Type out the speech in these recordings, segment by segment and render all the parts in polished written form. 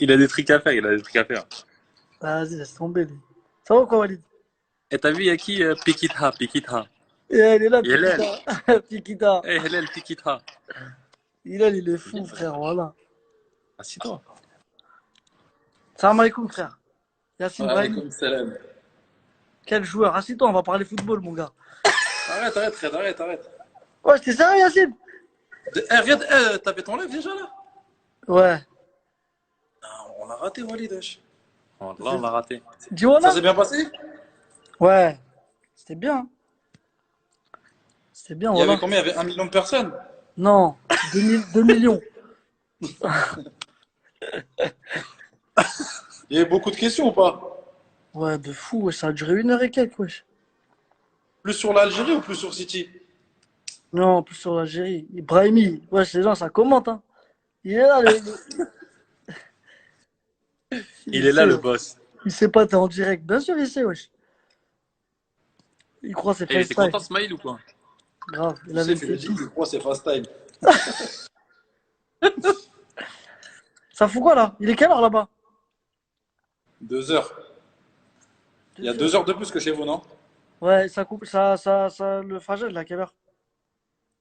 Il a des trucs à faire, il a des trucs à faire. Vas-y, laisse tomber, lui. Ça va ou quoi, Walid? Et t'as vu, il y a qui Pikitha, Pikitha. Et elle est là, Hélène. Pikita. Pikita. Eh, Hélène, Pikitha. Il est fou, Viens, frère, voilà. assis-toi. Salam alaikum, frère. Yacine Brahimi. Alaykoum salam. Quel joueur. Assis-toi, on va parler football, mon gars. Arrête, Fred, arrête. Ouais, t'es sérieux, Yacine? Regarde, t'avais ton live déjà là? Ouais. Non, on a raté Walid. Wesh. Bon, là, on l'a raté. Dis voilà. Ça s'est bien passé? Ouais. C'était bien. C'était bien, Il y voilà. avait combien? Il y avait 1 million de personnes? Non, 2 millions. Il y avait beaucoup de questions ou pas? Ouais, de fou, wesh. Ça a duré 1 heure et quelques, wesh. Plus sur l'Algérie ou plus sur City? Non, en plus sur l'Algérie. Brahimi. Wesh, les gens, ça commente, hein. Il est là, Il est là, le boss. Il sait pas, t'es en direct. Bien sûr, il sait, wesh. Il croit c'est Et il était FaceTime. content, Smaïl, ou quoi? Grave, il Tu avait sais, fait Philippe, je crois que c'est fast time. Ça fout quoi, là? Il est quelle heure, là-bas? 2 heures. Il y a 2 heures de plus que chez vous, non? Ouais, ça coupe, le Fajr, là, à quelle heure?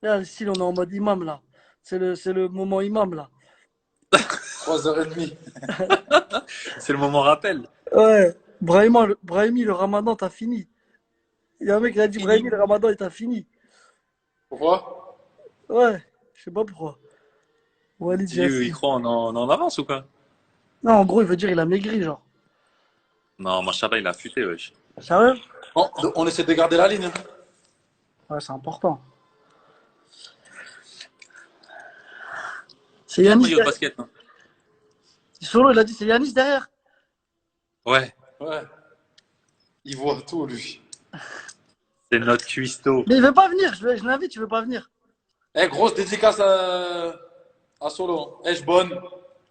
Là, le style, on est en mode imam, là. C'est le moment imam, là. 3h30. C'est le moment rappel. Ouais, Brahimi, le ramadan, t'as fini. Il y a un mec qui a dit, Brahimi, le ramadan, il t'a fini. Pourquoi? Ouais, je sais pas pourquoi. Walid Tu il croit en avance ou quoi? Non, en gros, il veut dire il a maigri, genre. Non, machallah, il a futé, wesh. Sérieux? On essaie de garder la ligne. Ouais, c'est important. C'est Il y a un Yanis maillot de derrière. basket, hein. Solo, il a dit c'est Yanis derrière. Ouais, Ouais. Il voit tout, lui. c'est notre cuistot. Mais il veut pas venir, je l'invite, il veut pas venir. Grosse dédicace à Solo. Je bonne.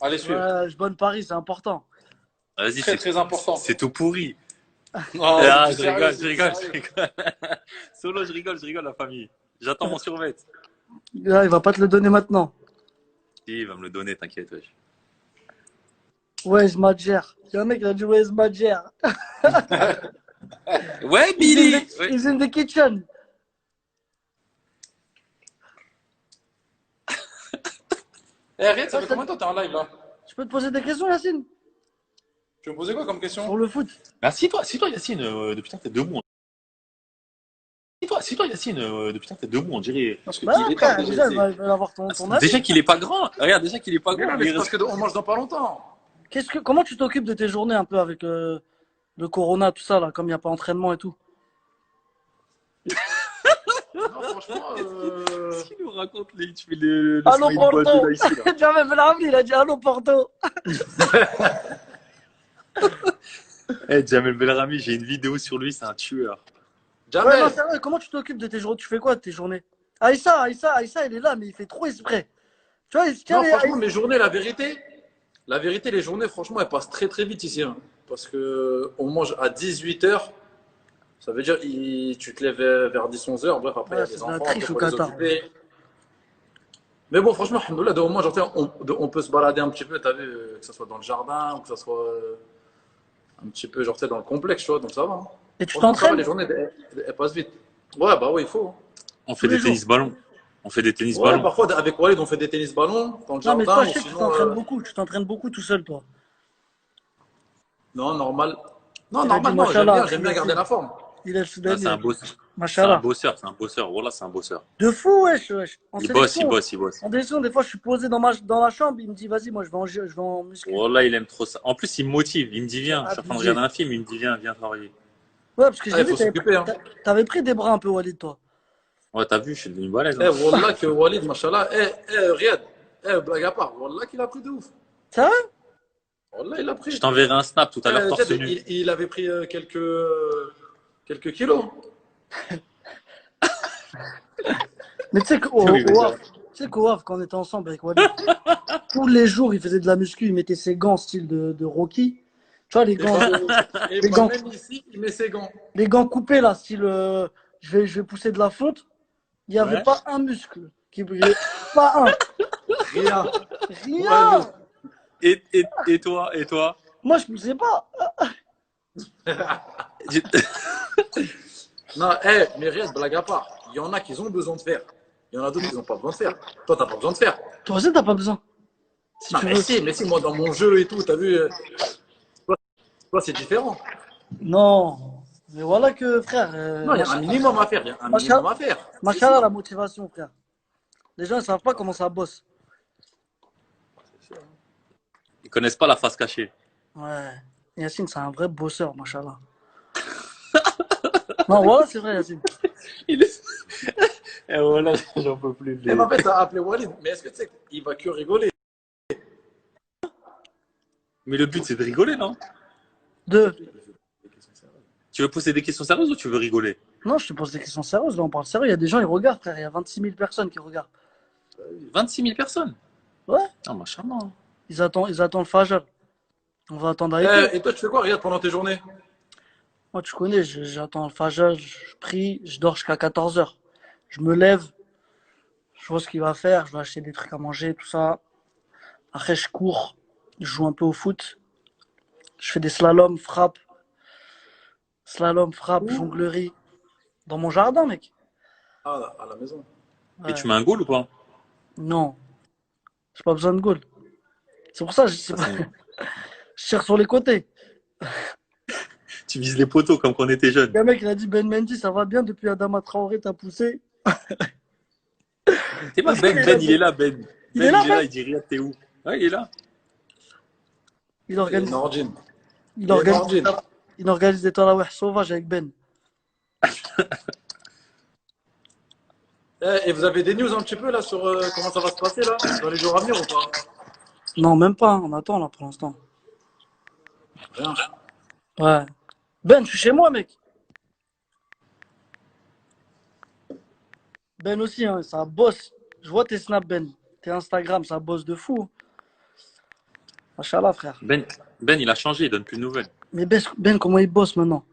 Allez, suivre. Ouais, je bonne Paris, c'est important. Vas-y, Très important. c'est tout pourri. Non, Ah, c'est je sérieux, rigole, je c'est rigole, je sérieux. rigole. Solo, je rigole, la famille. J'attends mon survêt. Là, il va pas te le donner maintenant. Si, il va me le donner, t'inquiète, wesh. Where's Madjer? Il y a un mec qui a dit Where's Madjer? Ouais, Billy! Ouais. He's in the kitchen. Regarde, ça fait combien de temps t'es en live là? Je peux te poser des questions, Yacine? Tu veux me poser quoi comme question? Sur le foot? Assis-toi, Yacine, depuis tant que t'es debout. Assis-toi, Yacine, depuis tant que t'es debout, on dirait. Parce que Bah, il est frère, tard déjà, déjà. il va avoir ton avis. Déjà qu'il est pas grand. Regarde, déjà qu'il est pas Mais grand. non, mais il c'est parce reste- qu'on mange dans pas longtemps. Comment tu t'occupes de tes journées un peu avec le corona, tout ça, là, comme il n'y a pas entraînement et tout? Non, franchement, Qu'est-ce qu'il nous raconte, lui? Tu fais le Allô, smiley ball Porto! de là, ici, là. Jamel Belhamdi, il a dit Allô, Porto! Eh, Jamel Belrami, j'ai une vidéo sur lui, c'est un tueur. Ouais, Jamel. non, c'est vrai, comment tu t'occupes de tes journées? Tu fais quoi de tes journées? Aïssa, il est là, mais il fait trop exprès. Tu vois, il se tient Non, les- franchement, mes journées, la vérité, les journées, franchement, elles passent très vite ici. Hein. Parce que on mange à 18h. Ça veut dire tu te lèves vers 10-11h. Bref, après, il y Ouais, a c'est des de la enfants, triche faut au les Qatar. occuper. Mais bon, franchement, alhamdoulilah, au moins, on peut se balader un petit peu, t'as vu, que ce soit dans le jardin ou que ce soit un petit peu, genre, tu sais, dans le complexe, tu vois, donc ça va. Hein. Et tu Franchement, ça va, t'entraînes? les journées, elles passent vite. Ouais, bah oui, il faut. Hein. On fait Tous les des tennis ballons. On fait des tennis Ouais, ballons. parfois, avec Walid, on fait des tennis ballons dans le Non, mais jardin toi, je ou sais que tu sinon. t'entraînes beaucoup. Tu t'entraînes beaucoup tout seul, toi. Non, normal. Non, Il a dit normal, non, Machallah. j'aime bien garder la forme. Il est le Ah, Soudani. c'est un bosseur. C'est un Machallah. bosseur, c'est un bosseur. Voilà, c'est un bosseur. De fou, wesh. En Il bosse, sélection, il bosse. en sélection, des fois, je suis posé dans la chambre. Il me dit, vas-y, moi, je vais en muscu. Voilà, il aime trop ça. En plus, il me motive. Il me dit, viens, je suis en train de Abusé. regarder un film. Il me dit, viens travailler. Ouais, parce que Ah, j'ai il vu, faut s'occuper, hein. t'avais pris des bras un peu, Walid, toi. Ouais, t'as vu, je suis devenu balèze. Hein. Wallah que Walid, machallah, Riyad, blague à part, Wallah qu'il a pris de ouf. Sérieux? Wallah, il a pris. Je t'enverrai un snap tout à l'heure torse Riyad, nu. il avait pris quelques kilos. Mais tu sais Oui, mais qu'au Havre, quand on était ensemble avec Walid, tous les jours, il faisait de la muscu. Il mettait ses gants style de Rocky. Tu vois, les gants, Et les gants, même ici, il met ses gants. les gants coupés, là, style je vais pousser de la fonte. Il n'y avait Ouais. pas un muscle qui brillait. Pas un. Rien. Rien. Et toi? Et toi? Moi, je poussais pas. Tu- Non, mais Riyad, blague à part. Il y en a qui ont besoin de faire. Il y en a d'autres qui n'ont pas besoin de faire. Toi, t'as pas besoin de faire. Toi aussi, t'as pas besoin. Si Non, tu veux. mais si, moi, dans mon jeu et tout, t'as vu, toi, c'est différent. Non. Mais voilà que, frère, Non, il y a un minimum à faire. Il y a un minimum à faire. C'est machallah, sûr. la motivation, frère. Les gens, ils savent pas comment ça bosse. Ils connaissent pas la face cachée. Ouais. Yacine, c'est un vrai bosseur, machallah. Non, voilà, c'est vrai, Yacine. Il est- Et voilà, j'en peux plus. Et en fait, t'as appelé Walid. Mais est-ce que tu sais qu'il va que rigoler? Mais le but, c'est de rigoler, non? Deux. Tu veux poser des questions sérieuses ou tu veux rigoler? Non, je te pose des questions sérieuses, là, on parle sérieux. Il y a des gens, ils regardent, frère. Il y a 26 000 personnes qui regardent. 26 000 personnes? Ouais. Ah, machallah. Ils attendent le Fajr. On va attendre avec eux. Et toi, tu fais quoi, Riyad, pendant tes journées? Moi, tu connais, j'attends le Fajr, je prie, je dors jusqu'à 14 heures. Je me lève, je vois ce qu'il va faire, je vais acheter des trucs à manger, tout ça. Après, je cours, je joue un peu au foot. Je fais des slaloms, frappe, jonglerie. Dans mon jardin, mec. Ah, à la maison. Et Ouais. tu mets un goal ou pas? Non, j'ai pas besoin de goal. C'est pour ça que Ça, c'est- je tire sur les côtés. Tu vises les poteaux comme quand on était jeunes. Le mec, il a dit Ben Mendy, ça va bien depuis Adama Traoré, t'as poussé. T'es pas Ben, il est là, Ben. Il Ben, est là, il est là, Ben. il dit rien, t'es où? Ouais, il est là. Il Et organise, Nordine. il Et organise, Nordine. il organise des tarawih sauvages avec Ben. Et vous avez des news un petit peu là sur comment ça va se passer là dans les jours à venir ou pas? Non, même pas, hein, on attend là pour l'instant. Rien. Ouais. Ben, je suis chez moi, mec. Ben aussi, hein, ça bosse. Je vois tes snaps, Ben. Tes Instagram, ça bosse de fou. Machallah, frère. Ben, il a changé, il donne plus de nouvelles. Mais Ben, comment il bosse maintenant?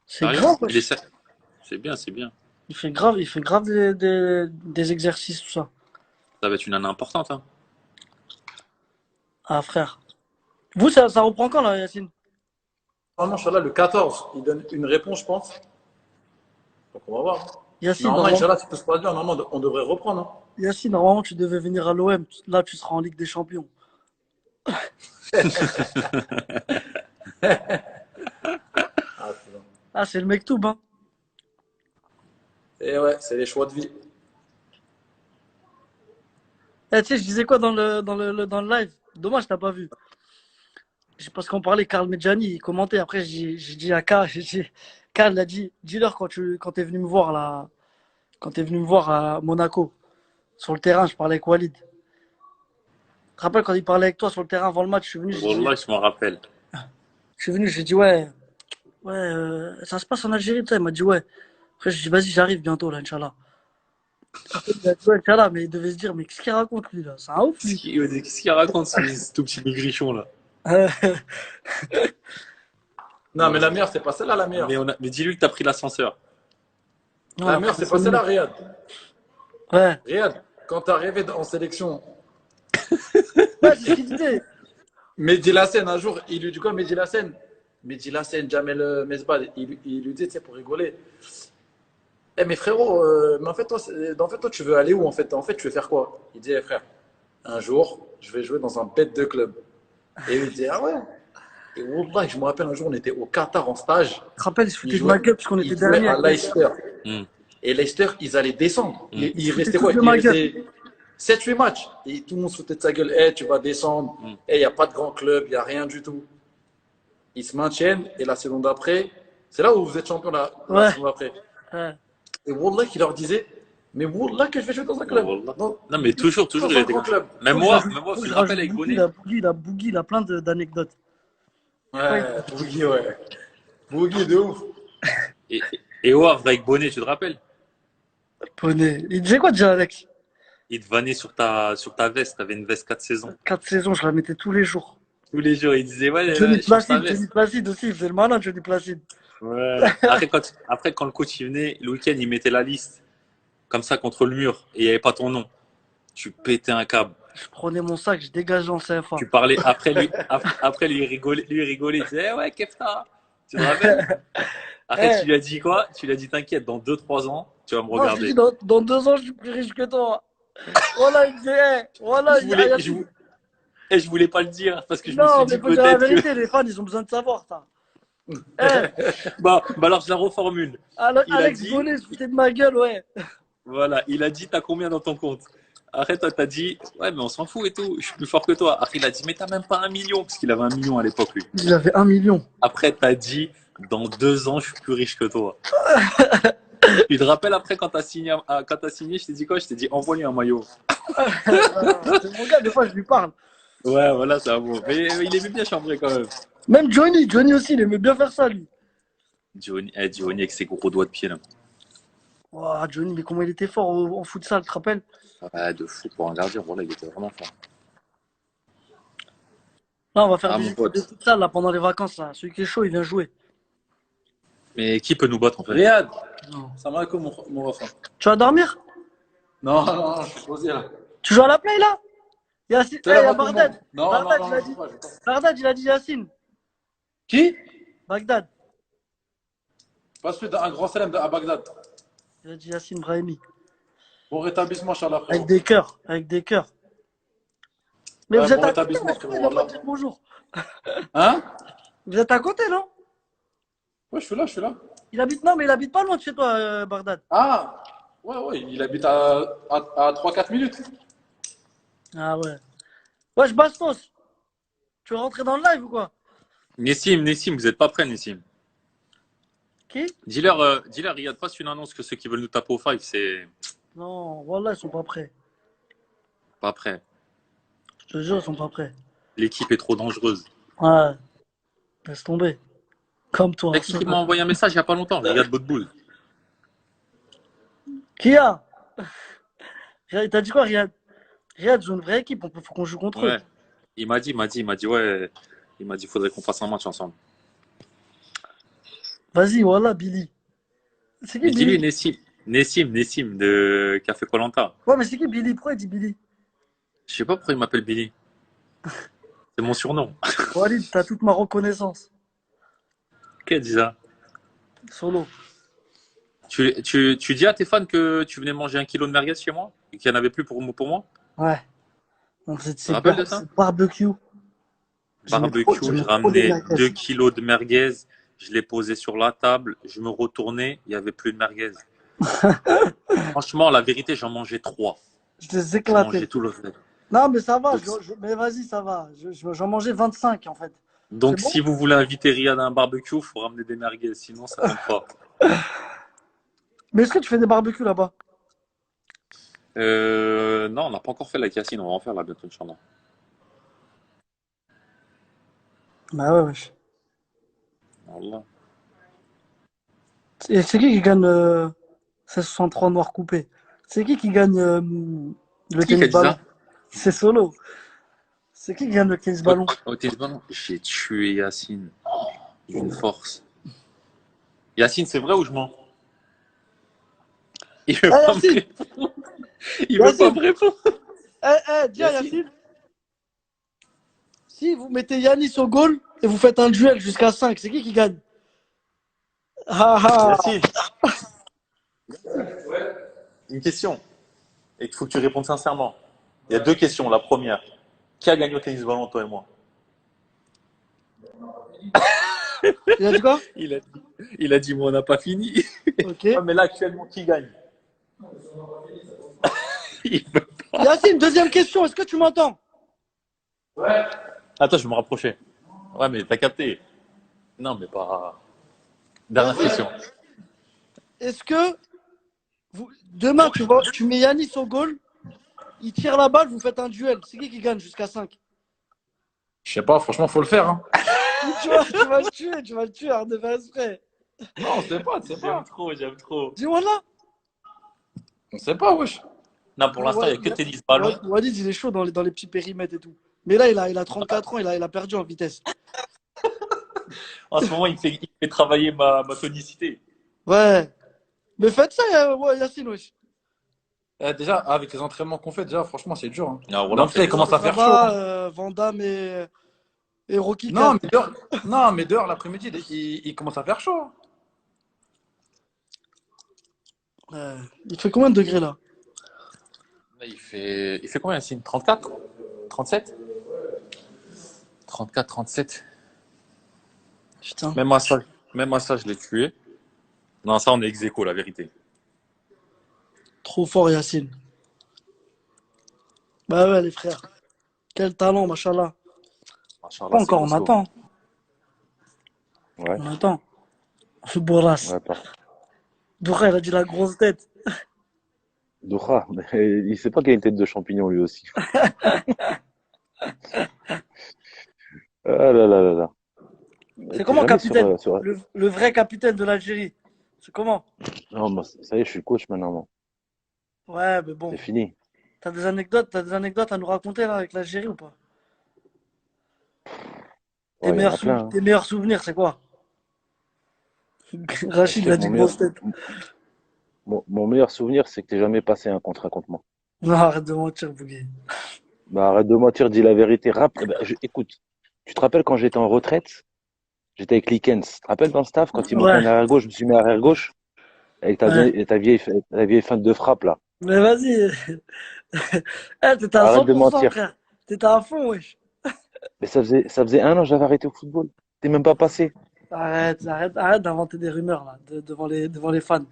C'est Sérieux? grave, Il wesh. est... C'est bien, c'est bien. Il fait grave des exercices, tout ça. Ça va être une année importante, hein. Ah, frère. Vous, ça reprend quand, là, Yacine? Normalement, Inch'Allah, le 14, il donne une réponse, je pense. Donc on va voir. Yacine, Normalement, normalement, Inch'Allah, si tout se passe bien, normalement, on devrait reprendre. Hein. Yacine, normalement, tu devais venir à l'OM. Là, tu seras en Ligue des Champions. Ah, c'est bon. Ah, c'est le mektoub, hein. Et ouais, c'est les choix de vie. Eh, tu sais, je disais quoi dans le live? Dommage, t'as pas vu. Parce qu'on parlait, Karl Medjani, il commentait. Après, j'ai dit à Karl, Karl il a dit, dis-leur quand t'es venu me voir là, quand t'es venu me voir à Monaco, sur le terrain, je parlais avec Walid. Tu te rappelles quand il parlait avec toi sur le terrain avant le match, Wallah, je m'en rappelle. j'ai dit ouais, ça se passe en Algérie, tout ça. Il m'a dit ouais. Après, je dis vas-y, j'arrive bientôt là, Inch'Allah. Après, il a dit ouais, Inch'Allah, mais il devait se dire, mais qu'est-ce qu'il raconte lui là? C'est un ouf lui. Qu'est-ce qu'il raconte, ce tout petit maigrichon, là? Non, mais la meilleure, c'est pas celle-là, la meilleure. Mais dis-lui que t'as pris l'ascenseur. Non, La meilleure, c'est pas celle-là, Riyad. Ouais, Riyad, quand t'es arrivé en sélection, ouais, c'est ce qu'il disait. Mehdi Lassène, un jour, il lui dit quoi, Mehdi Lassène? Mehdi Lassène, Jamel Mesbal, il lui dit, tu sais, pour rigoler. Eh, mais frérot, mais en fait, toi, tu veux aller où en fait? En fait, tu veux faire quoi? Il dit, eh, frère, un jour, je vais jouer dans un bête de club. Et il dit, ah ouais? Et Wallah, je me rappelle un jour, on était au Qatar en stage. Tu te rappelles, il se Il foutait de ma jouait, gueule parce qu'on il était jouait dernier. à Leicester. Hmm. Et Leicester, ils allaient descendre. Mm. Il foutait restait tous quoi? de Il ma gueule. restait 7-8 matchs. Et tout le monde se foutait de sa gueule. Eh, tu vas descendre. Mm. Eh, il n'y a pas de grand club, il n'y a rien du tout. Ils se maintiennent. Et la saison d'après, c'est là où vous êtes champion la Ouais. saison d'après. Ouais. Et Wallah, qui leur disait, mais Wallah, que je vais jouer dans un club. Wallah. Dans- Non, mais toujours, dans il un était grand comme club. Même Faut moi, que je même moi, faut tu que te je rappelles rajoute avec Bougui, Bonnet. Bougui, il a plein d'anecdotes. Ouais, Bougui, ouais. Bougui, de ouf. Et, et au Havre avec Bonnet, tu te rappelles? Poney. Il disait quoi déjà, Alex? Il te vannait sur ta veste. T'avais une veste 4 saisons. 4 saisons, je la mettais tous les jours. Tous les jours, il disait, ouais, Johnny change ta Placide, veste. Johnny Placide aussi, il faisait le malin, Johnny Placide. Ouais. Après, quand le coach il venait, le week-end, il mettait la liste comme ça contre le mur et il n'y avait pas ton nom. Tu pétais un câble. Je prenais mon sac, je dégageais en CFA. Tu parlais après lui rigolait, il disait, eh ouais, Kefta. Tu te rappelles? Après, Eh, tu lui as dit quoi? Tu lui as dit, t'inquiète, dans 2, 3 ans, tu vas me non, je lui dis, regarder. dans 2 ans, je suis plus riche que toi. Voilà, il me dit, voilà, Je il dit, ah, voulais, Yacine. je voulais pas le dire parce que je me suis Non, mais dit faut dire la peut-être que. vérité, les fans, ils ont besoin de savoir ça. Eh, Bah alors je la reformule. Il a Alex dit, Bonnet se foutait de ma gueule, ouais. voilà, il a dit, t'as combien dans ton compte? Après, toi, t'as dit, ouais, mais on s'en fout et tout, je suis plus fort que toi. Après, il a dit, mais t'as même pas 1 million, parce qu'il avait 1 million à l'époque, lui. Il avait 1 million. Après, t'as dit, dans 2 ans, je suis plus riche que toi. Tu te rappelles après, quand t'as signé, je t'ai dit quoi? Je t'ai dit, envoie-lui un maillot. C'est mon gars, des fois, je lui parle. Ouais, voilà, c'est un bon. Mais il aimait bien chambrer quand même. Même Johnny aussi, il aimait bien faire ça, lui. Johnny avec ses gros doigts de pied, là. Ouah, Johnny, mais comment il était fort en futsal, tu te rappelles? Ouais, de fou pour un gardien, voilà, il était vraiment fort. Là, on va faire Ah, des mon équipes de pote. futsal là, pendant les vacances. Là. Celui qui est chaud, il vient jouer. Mais qui peut nous battre, en fait? Riyad, Non. ça va comme mon refrain. Tu vas dormir? Non, non, non, je suis posé là. Tu joues à la play là? Yacine, T'es là, il y a moi, tout le monde. Bardad. Non, non, Bardad, non, il a je joue dit. pas, je joue pas. Bardad, il a dit Yacine. Qui? Bagdad. Pas celui d'un grand célèbre à Bagdad. Il a dit Yacine Brahimi. Bon rétablissement, Inch'Allah, Avec frérot. des cœurs. Avec des cœurs. Mais Ouais, vous êtes bon à côté, rétablissement, là, pourquoi il frérot. vient pas Wallah. dire bonjour? Hein? Vous êtes à côté, non? Ouais, je suis là, je suis là. Non, mais il habite pas loin de chez toi, Bardad. Ah! Ouais, ouais, il habite à 3-4 minutes. Ah ouais. Wesh, Bastos. Tu veux rentrer dans le live ou quoi? Nessim, vous êtes pas prêts, Nessim. Qui? Dis-leur, Riyad, passe une annonce que ceux qui veulent nous taper au five, c'est Non, voilà, ils sont pas prêts. pas prêt. Je te jure, ils sont pas prêts. L'équipe est trop dangereuse. Ouais. Laisse tomber. Comme toi. Mec, qui m'a envoyé un message il y a pas longtemps, Riyad Boudboul. Qui a? Riyad, t'as dit quoi, Riyad? Riyad joue une vraie équipe, faut qu'on joue contre eux. Ouais. Il m'a dit, ouais. Il m'a dit, faudrait qu'on fasse un match ensemble. Vas-y, voilà, Billy. C'est qui Mais dis-lui, Billy? Nessim de Café Koh Lanta. Ouais, mais c'est qui Billy? Pourquoi il dit Billy? Je sais pas pourquoi il m'appelle Billy. C'est mon surnom. Walid, t'as toute ma reconnaissance. Qui a dit ça? Solo. Tu dis à tes fans que tu venais manger 1 kilo de merguez chez moi et qu'il n'y en avait plus pour moi? Ouais. On faisait de Tu te rappelles de ça? barbecue. Barbecue, je j'aimais trop les ramenais merguez. 2 kilos de merguez, je les posais sur la table, je me retournais, il n'y avait plus de merguez. Franchement, la vérité, j'en mangeais 3. Je les Je éclatais. mangeais tout le reste. Non, mais ça va. Donc, Mais vas-y, ça va. J'en mangeais 25 en fait. donc, C'est bon? si vous voulez inviter Riyad à un barbecue, il faut ramener des merguez, sinon ça ne compte pas. Mais est-ce que tu fais des barbecues là-bas? Non, on n'a pas encore fait la Cassine, on va en faire là bientôt, Inch'Allah. Bah ouais, wesh. Wallah. Et c'est qui gagne 1663 noirs coupés? C'est qui gagne le Qui a tennis dit ballon? ça? C'est Solo. C'est qui gagne le tennis ballon? Au tennis ballon, j'ai tué Yacine d'une force. Yacine, c'est vrai ou je mens? Il veut pas me Yacine! répondre. Il veut pas me répondre. Dis à Yacine. Yacine, si vous mettez Yanis au goal et vous faites un duel jusqu'à 5, c'est qui gagne? Ah ah! Yacine, une question. Et il faut que tu répondes sincèrement. Il y a 2 questions. La première, qui a gagné au tennis ballon, toi et moi? Il a dit quoi? Il a dit, moi, on n'a pas fini. Ok. Ouais, mais là, actuellement, qui gagne? Il veut pas. Yacine, deuxième question, est-ce que tu m'entends? Attends, je vais me rapprocher. Ouais, mais t'as capté. Non, mais pas. Dernière question. Est-ce que demain tu mets Yanis au goal, il tire la balle, vous faites un duel. C'est qui gagne jusqu'à 5? Je sais pas, franchement, faut le faire. Hein. Tu vas le tuer, arrête de faire exprès. Non, on sait pas, tu sais pas. J'aime trop. Dis-moi là. On sait pas, wesh. Non, pour l'instant, il n'y a que tennis ballon. Walid, il est chaud dans les petits périmètres et tout. Mais là, il a 34 ans, il a perdu en vitesse. En ce moment, il fait travailler ma tonicité. Ouais. Mais faites ça, ouais, Yacine, wesh. Déjà, avec les entraînements qu'on fait, déjà, franchement, c'est dur, hein. Non, Mais en voilà, tout cas, il commence à Ça faire chaud, va, hein. Van Damme et Rocky Non, 4. mais dehors, non, mais dehors, l'après-midi, il commence à faire chaud, hein. Il fait combien de degrés là? là, il fait combien, Yacine? 34? 37? 34, 37. Putain, Même à ça, même à ça, je l'ai tué. Non, ça, on est ex aequo, la vérité. trop fort Yacine. Bah ouais les frères. Quel talent, machallah. Pas Machallah, c'est encore, on costaud. attend. Ouais, On attend. Bourras. ouais, parfait. Bourras, il a dit la grosse tête. Doha, mais il sait pas qu'il a une tête de champignon lui aussi. Ah là là là là. C'est T'es comment jamais sur, capitaine? sur... Le vrai capitaine de l'Algérie. C'est comment? Non, moi, ça y est, je suis coach maintenant, moi. Ouais, mais C'est bon. fini. T'as des anecdotes à nous raconter là avec l'Algérie ou pas? Ouais, il y en a plein, hein. Tes meilleurs souvenirs, c'est quoi? Bah, je Rachid, il sais a que dit grosse tête. mon meilleur souvenir, c'est que t'es jamais passé un contre moi. Non, arrête de mentir, Bouguer. Bah, arrête de mentir, dis la vérité. Écoute, tu te rappelles quand j'étais en retraite, j'étais avec Likens. Tu te rappelles dans le staff, quand il manquait Ouais, un arrière gauche, je me suis mis arrière gauche avec ouais. ta vieille feinte de frappe, là. Mais vas-y. Eh, t'étais à Arrête de 100%, mentir. frère. T'étais à fond, wesh. Mais ça faisait un an que j'avais arrêté au football. T'es même pas passé. Arrête d'inventer des rumeurs là, devant les fans.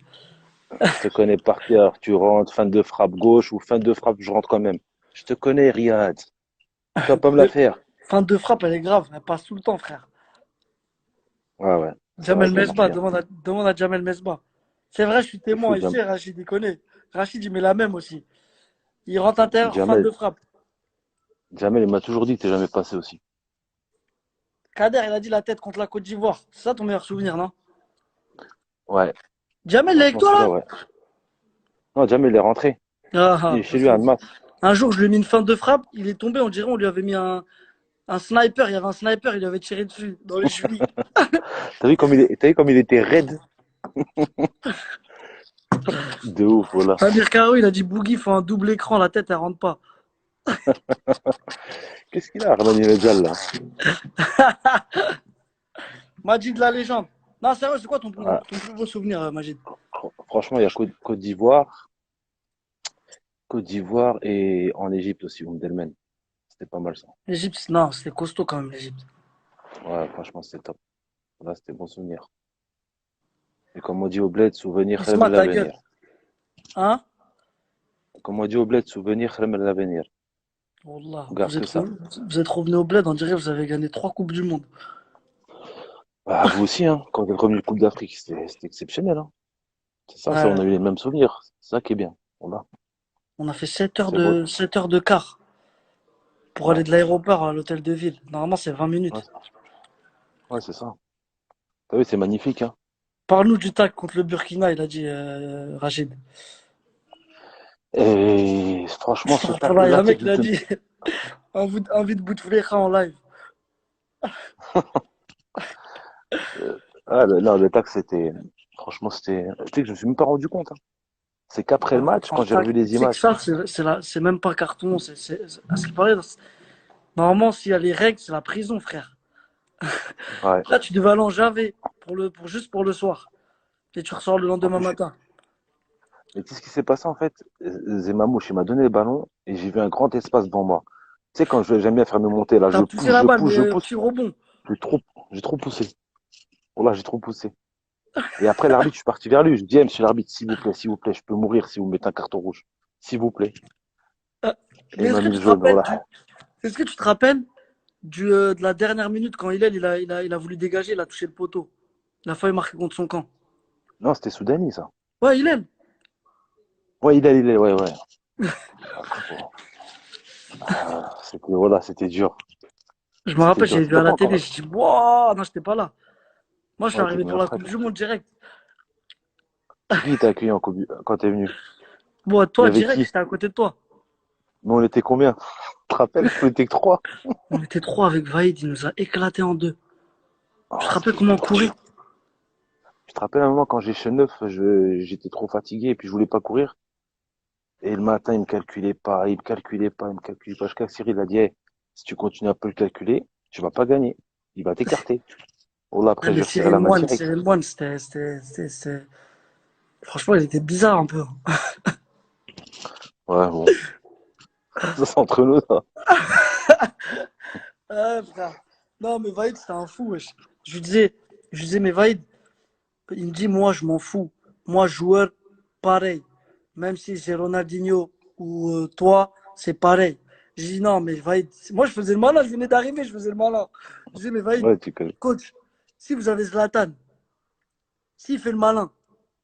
Je te connais par cœur. Tu rentres, fin de frappe gauche ou fin de frappe, je rentre quand même. Je te connais, Riyad. Tu vas pas me la faire. Fin de frappe, elle est grave, elle passe tout le temps, frère. Ouais, ouais. C'est vrai Jamel qu'elle marche Mesbah, bien. demande à Jamel Mesbah. C'est vrai, je suis C'est fou, témoin ici, Rachid, il connaît. Rachid, il met la même aussi. Il rentre intérieur, fin Jamel. de frappe. Jamel, il m'a toujours dit que t'es jamais passé aussi. Kader, il a dit la tête contre la Côte d'Ivoire. C'est ça ton meilleur souvenir, non? Ouais. Jamel, il est avec Franchement, toi celui-là, là? ouais. Non, Jamel, il est rentré. Ah, Il ah, est chez lui à Annemasse. un jour, je lui ai mis une fin de frappe, il est tombé, on dirait on lui avait mis un sniper, il y avait un sniper, il lui avait tiré dessus, dans les chevilles. T'as vu comme il était raide? De ouf, voilà. Amir Karo, il a dit Boogie, faut un double écran, la tête, elle rentre pas. Qu'est-ce qu'il a, Armani Medjal, là? Majid, la légende. Non, sérieux, c'est quoi Ah, ton plus beau souvenir, Majid? franchement, il y a Côte d'Ivoire et en Égypte aussi, Delmen. C'était pas mal ça. L'Égypte, non, c'était costaud quand même, l'Égypte. Ouais, franchement, c'était top. Là, c'était bon souvenir. Et comme on dit au bled, souvenir, Isma, khayr ta gueule. l'avenir. Hein? Comme on dit au bled, souvenir, khayr l'avenir. Wallah, On garde que ça. vous êtes revenu au bled, on dirait que vous avez gagné 3 coupes du monde. Bah, vous aussi, hein. Quand vous êtes revenu de Coupe d'Afrique, c'était exceptionnel, hein. C'est ça, on Ouais, a eu les mêmes souvenirs. C'est ça qui est bien. Voilà. on a fait C'est beau. 7 heures de car pour Ouais, aller de l'aéroport à l'hôtel de ville. Normalement, c'est 20 ouais, minutes. ouais, c'est ça. T'as vu, c'est magnifique, hein. Parle-nous du tac contre le Burkina, il a dit Rachid. Et franchement, ce Voilà, il y a tacle-là, un mec qui a dit envie de Bouteflika en live. non, le tacle, franchement, tu sais que je me suis même pas rendu compte, hein. C'est qu'après le match, Enfin, quand j'ai revu les tu sais que images. ça, c'est même pas carton. À ce qui paraît, normalement, s'il y a les règles, c'est la prison, frère. Ouais. Là, tu devais aller en Javé juste pour le soir. Et tu ressors le En lendemain plus, matin. mais tu sais ce qui s'est passé, en fait? Zemamouche, il m'a donné le ballon et j'ai vu un grand espace devant moi. Tu sais, j'aime bien faire me monter, là, T'as poussé la balle, mais je pousse. petit rebond. J'ai trop, j'ai trop poussé. Oh là, j'ai trop poussé. Et après l'arbitre, je suis parti vers lui. Je dis, eh, monsieur l'arbitre, s'il vous plaît, je peux mourir si vous mettez un carton rouge. S'il vous plaît. Euh, Et Mais il m'a mis le jaune, voilà. est-ce que tu te rappelles de la dernière minute quand il a voulu dégager, il a touché le poteau. Il a failli marquer contre son camp. Non, c'était Soudani, ça. Ouais, il aime. Ouais, ouais, ouais. Ah, frérot. Voilà, c'était dur. Je me C'était rappelle, dur. j'ai vu C'était à pas la encore télé, là. j'ai dit, waouh, non, j'étais pas là. Moi, je suis Ouais, t'es arrivé venu pour la après, Coupe toi. du Monde direct. C'est qui t'a accueilli quand t'es venu? Bon, Il y toi, avait direct, qui? j'étais à côté de toi. Mais on était combien? Tu te rappelles? On était que trois. On était trois avec Vaïd, il nous a éclaté en deux. Tu Oh, te rappelles comment c'était on courait? dur. Tu te rappelles un moment quand j'ai chez neuf, j'étais trop fatigué et puis je voulais pas courir. Et le matin, il me calculait pas, il me calculait pas, il me calculait pas. Jusqu'à que Cyril a dit, hey, si tu continues à peu le calculer, tu vas pas gagner. Il va t'écarter. Oh là, Ouais, après, mais j'ai resserré la main direct. Cyril Moine, franchement, il était bizarre un peu. Ouais, bon. Ça, c'est entre nous, ça. Ouais, frère. Non, mais Vaïd, c'était un fou, wesh. Je lui disais, mais Vaïd, il me dit, moi, je m'en fous. Moi, joueur, pareil. Même si c'est Ronaldinho ou toi, c'est pareil. Je dis, non, mais Vaïd, moi, je faisais le malin, je venais d'arriver, je faisais le malin. Je disais, mais Vaïd, Ouais, tu connais. coach, si vous avez Zlatan, s'il fait le malin,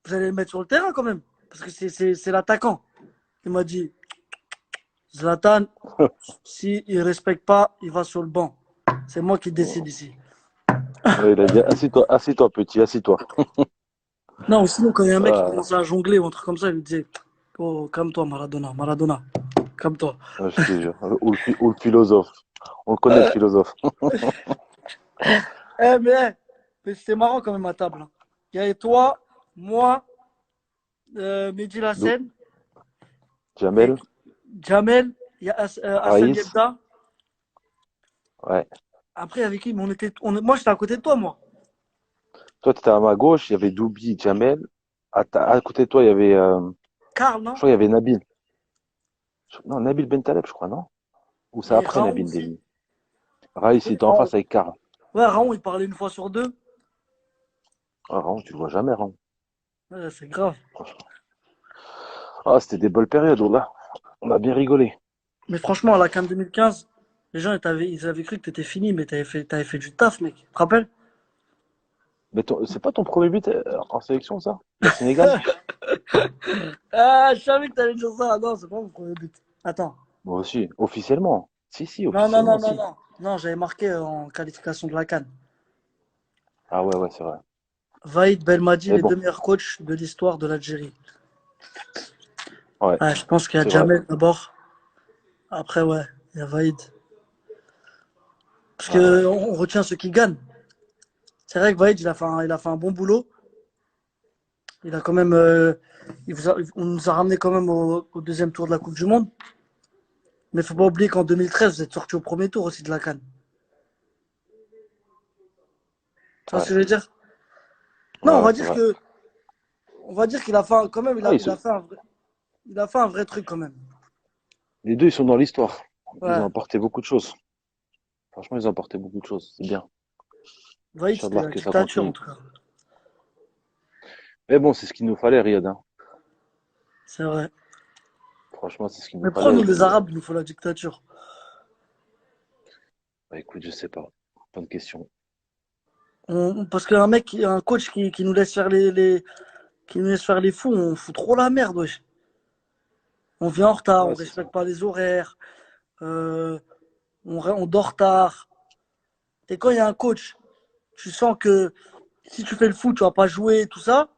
vous allez le mettre sur le terrain quand même. Parce que c'est l'attaquant. Il m'a dit, Zlatan, s'il ne respecte pas, il va sur le banc. C'est moi qui décide ici. Ouais, il a dit, assis-toi, petit, assis-toi. Non, ou sinon, quand il y a un mec qui Ah, commence à jongler ou un truc comme ça, il lui disait, oh, calme-toi, Maradona, Maradona, calme-toi. ouais, je te jure. Ou le philosophe. On le connaît, le philosophe. Mais c'était marrant quand même à table, hein. Il y avait toi, moi, Mehdi Dou- Lassen, et Jamel, Jamel, il y a Hassan Raïs. Yebda. Ouais. Après, avec qui? Mais moi, j'étais à côté de toi, moi. Toi, tu étais à ma gauche, il y avait Doubi, Jamel. À côté de toi, il y avait, Karl, je non? crois, il y avait Nabil. Non, Nabil Bentaleb, je crois, non? Ou c'est Et après Raon Nabil aussi. Deli. Raïs, il Oui, était en Raon. face avec Karl. Ouais, Raon, il parlait une fois sur deux. Ah, Raon, tu le vois jamais, Raon. Ouais, c'est grave. Franchement. Ah, c'était des belles périodes, oh là. On a bien rigolé. Mais franchement, à la CAN 2015, les gens, ils avaient cru que t'étais fini, mais t'avais fait du taf, mec. Tu te rappelles? Mais c'est pas ton premier but en sélection, ça? Le Sénégal? Ah, je savais que t'allais dire ça. Non, c'est pas mon premier but. Attends. Moi aussi, officiellement. Si, Non, non, non, officiellement, non, si. non. Non, j'avais marqué en qualification de la CAN. Ah ouais, ouais, c'est vrai. Vaïd Belmadi, Mais les bon, deux meilleurs coachs de l'histoire de l'Algérie. ouais, Ouais, je pense qu'il y a c'est vrai. Jamel d'abord. Après, ouais, il y a Vaïd. Parce Ouais, que on retient ceux qui gagnent. C'est vrai que Vaïd, il a fait un bon boulot. Il a quand même, on nous a ramené quand même au deuxième tour de la Coupe du Monde. Mais faut pas oublier qu'en 2013, vous êtes sorti au premier tour aussi de la CAN. Tu vois ce ouais, que je veux dire? Non, ouais, ouais, c'est vrai. on va dire qu'il a fait quand même, Ah, il a fait un vrai truc quand même. les deux, ils sont dans l'histoire. Ils ont Ouais. apporté beaucoup de choses. Franchement, ils ont apporté beaucoup de choses. C'est bien. Vaïd, Je suis de c'était voir la que ça dictature en continue. tout cas. Mais bon, c'est ce qu'il nous fallait, Riyad, hein. C'est vrai. Franchement, c'est ce qu'il nous Mais pourquoi fallait. nous, Et les puis, Arabes, il nous faut la dictature? bah, écoute, je sais pas. Pas de question. Parce qu'un mec, un coach qui nous laisse faire qui nous laisse faire les fous, on fout trop la merde, wesh. On vient en retard, on Ouais, c'est ça. respecte pas les horaires, euh, on dort tard. Et quand il y a un coach, tu sens que si tu fais le foot, tu vas pas jouer, tout ça,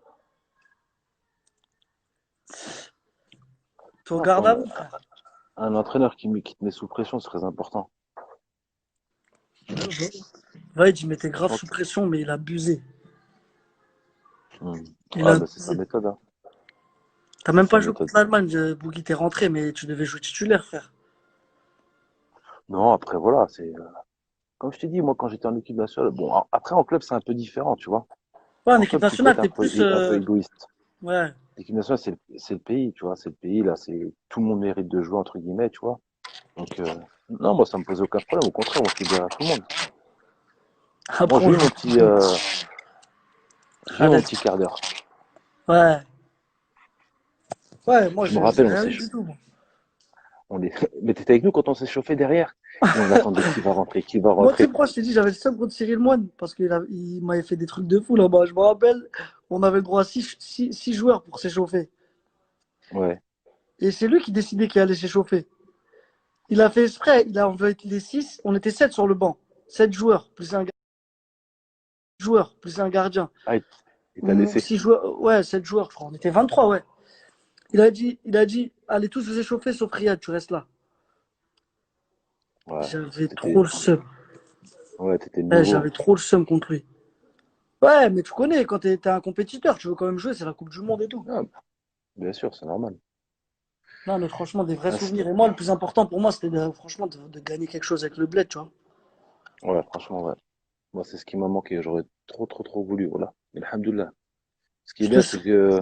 tu Non, faut regardes à vous, frère. un entraîneur qui te met sous pression, c'est très important. Vaïd, il mettait grave Franchement, sous pression, mais il a abusé. hmm. Il a Ah, bah, c'est sa abusé. méthode, hein. T'as C'est même sa pas joué méthode. contre l'Allemagne, Bougui, t'es rentré, mais tu devais jouer titulaire, frère. Non, après, voilà, comme je t'ai dit, moi, quand j'étais en équipe nationale, bon, après, en club, c'est un peu différent, tu vois. Ouais, en En équipe club, tu peux nationale, être t'es plus. un peu égoïste. Ouais. L'équipe nationale, c'est le pays, tu vois. C'est le pays, là, tout le monde mérite de jouer, entre guillemets, tu vois. Donc, non, moi, ça me posait aucun problème. Au contraire, moi, je libérais tout le monde. Moi, Après, on joue. j'ai eu mon Allez. petit quart d'heure. Ouais. Ouais, moi, Je me j'ai rappelle, rien eu du tout, moi. mais t'étais avec nous quand on s'est chauffé derrière. Et on attendait qui va rentrer, qui va Moi, tu sais rentrer. pourquoi je t'ai dit, j'avais le seum contre Cyril Moine, parce qu'il m'avait fait des trucs de fou là-bas. Je me rappelle, on avait le droit à six joueurs pour s'échauffer. Ouais, Et c'est lui qui décidait qui allait s'échauffer. Il a fait exprès, il a envoyé les 6, on était 7 sur le banc. 7 joueurs, plus un gardien. ah, il t'a Ou laissé. 6 joueurs, ouais, 7 joueurs, je crois. On était 23, ouais. Il a dit, allez tous vous échauffer sauf Riyad, tu restes là. Ouais, J'avais trop t'étais, le seum. ouais, t'étais Ouais, nouveau. j'avais trop le seum contre lui. Ouais, mais tu connais, quand t'es un compétiteur, tu veux quand même jouer, c'est la Coupe du Monde et tout. Ah, bien sûr, c'est normal. Non, mais franchement, des vrais Ah, souvenirs. Et moi, le plus important pour moi, c'était franchement de gagner quelque chose avec le bled, tu vois. ouais, franchement, ouais. Moi, c'est ce qui m'a manqué. J'aurais trop voulu, voilà. Mais alhamdoulilah. Ce qui est Je te bien, c'est sou- que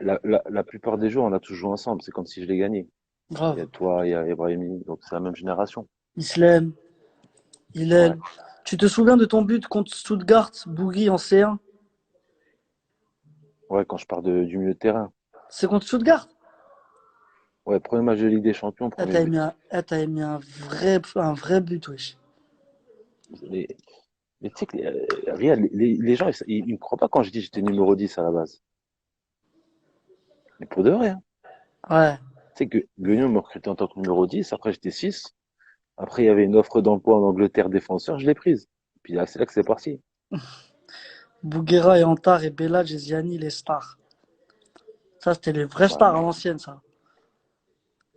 la plupart des jours, on a tous joué ensemble. C'est comme si je l'ai gagné. Il y a Grave. toi, il y a Ibrahimi, donc c'est la même génération. Islem, Ouais, Hillel. Tu te souviens de ton but contre Stuttgart, Bougui en C1? ouais, quand je pars du milieu de terrain. C'est contre Stuttgart? Ouais, premier match de Ligue des Champions, Ah, premier but. t'as mis un vrai but, wesh. Mais, mais tu sais que, regarde, les gens, ils me croient pas quand je dis que j'étais numéro 10 à la base. Mais pour de vrai, hein. Ouais. Tu sais que Guignon m'a recruté en tant que numéro 10, après j'étais 6. Après, il y avait une offre d'emploi en Angleterre défenseur, je l'ai prise. Puis là, c'est là que c'est parti. Bouguera et Antar et Bellage et Ziani, les stars. Ça, c'était les vrais Ouais, stars à l'ancienne, ça.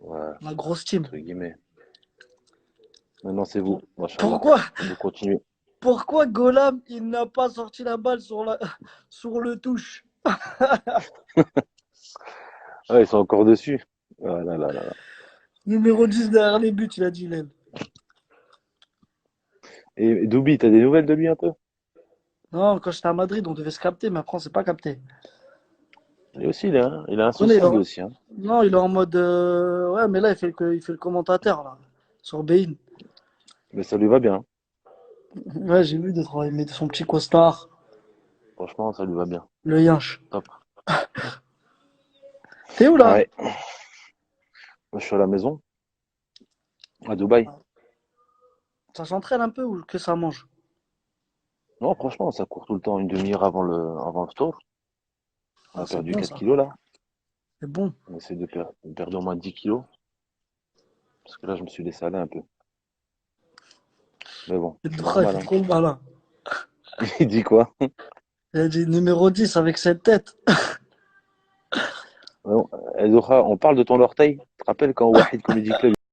ouais, La grosse team. entre guillemets. Maintenant, c'est vous, machallah. Pourquoi, Vous continuez. pourquoi Golam, il n'a pas sorti la balle sur le touche? Ouais, ils sont encore dessus. Ah là là là là. Numéro 10 derrière les buts, il a dit, Hillel. Et Doubi, t'as des nouvelles de lui un peu? Non, quand j'étais à Madrid, on devait se capter, mais après, on s'est pas capté. Lui aussi, il a un On est, social, lui aussi, hein. non, il est en mode. Ouais, mais là, il fait le commentateur, là, sur Bein. Mais ça lui va bien. Ouais, j'ai vu deux, trois. Il met son petit costard, Franchement, ça lui va bien. le yinche. Top. T'es où, là? Ouais, moi, je suis à la maison, à Dubaï. Ça s'entraîne un peu ou que ça mange? Non, franchement, ça court tout le temps, une demi-heure avant le tour. On Ah, a c'est perdu bon, 4 ça. kilos, là. C'est bon. On essaie de perdre au moins 10 kilos. Parce que là, je me suis laissé aller un peu. Mais bon, Et c'est Doura, il normal, fait hein. trop le malin. Il dit quoi? Il a dit numéro 10 avec cette tête. Non, Zohra, on parle de ton orteil. Tu te rappelles quand Wahid Comedy Club